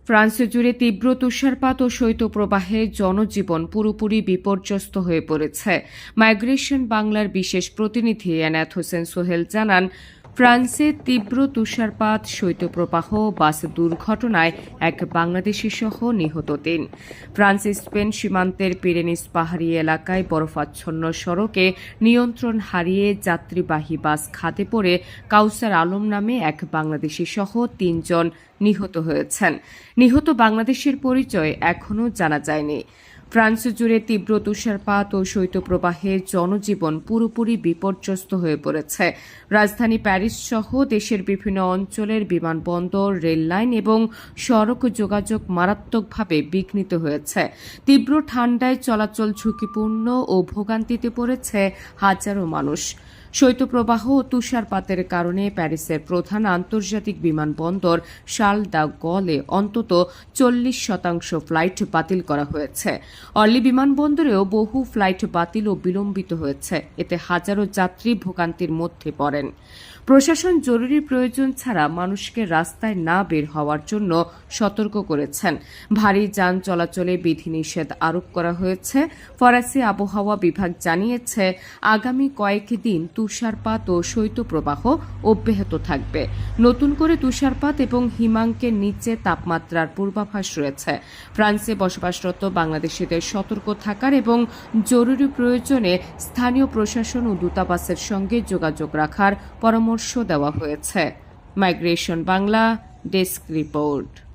France জুড়ে তীব্র তুষারপাত ও শৈত্যপ্রবাহে জনজীবন পুরোপুরি বিপর্যস্ত হয়ে পড়েছে। মাইগ্রেশন বাংলার বিশেষ প্রতিনিধি এনায়েত হোসেন সোহেল জানান, ফ্রান্সে তীব্র তুষারপাত, শৈত্যপ্রবাহ, বাস দুর্ঘটনায় এক বাংলাদেশি সহ নিহত ৩। ফ্রান্স স্পেন সীমান্তের পিরেনিস পাহাড়ি এলাকায় বরফাচ্ছন্ন সড়কে নিয়ন্ত্রণ হারিয়ে যাত্রীবাহী বাস খাদে পড়ে কাউসার আলম নামে এক বাংলাদেশি সহ ৩ জন নিহত হয়েছেন। নিহত বাংলাদেশের পরিচয় এখনও জানা যায়নি। ফ্রান্স জুড়ে তীব্র তুষারপাত ও শৈত্যপ্রবাহে জনজীবন পুরোপুরি বিপর্যস্ত হয়ে পড়েছে। রাজধানী প্যারিস সহ দেশের বিভিন্ন অঞ্চলের বিমানবন্দর, রেললাইন এবং সড়ক যোগাযোগ মারাত্মকভাবে বিঘ্নিত হয়েছে। তীব্র ঠান্ডায় চলাচল ঝুঁকিপূর্ণ ও ভোগান্তিতে পড়েছে হাজারো মানুষ। শৈত্যপ্রবাহ ও তুষারপাতের কারণে প্যারিসের প্রধান আন্তর্জাতিক বিমানবন্দর শার্ল দ্য গলে অন্তত 40% ফ্লাইট বাতিল করা হয়েছে। অর্লি বিমানবন্দরেও বহু ফ্লাইট বাতিল ও বিলম্বিত হয়েছে। এতে হাজারো যাত্রী ভোগান্তির মধ্যে পড়েন। প্রশাসন জরুরি প্রয়োজন ছাড়া মানুষকে রাস্তায় না বের হওয়ার জন্য সতর্ক করেছেন। ভারী যান চলাচলে বিধিনিষেধ আরোপ করা হয়েছে। ফরাসি আবহাওয়া বিভাগ জানিয়েছে, আগামী কয়েকদিন তুষারপাত ও শৈত্যপ্রবাহ অব্যাহত থাকবে। নতুন করে তুষারপাত এবং হিমাঙ্কের নিচে তাপমাত্রার পূর্বাভাস রয়েছে। ফ্রান্সে বসবাসরত বাংলাদেশিদের সতর্ক থাকার এবং জরুরি প্রয়োজনে স্থানীয় প্রশাসন ও দূতাবাসের সঙ্গে যোগাযোগ রাখার পরামর্শ দেওয়া হয়েছে। Migration Bangla desk report.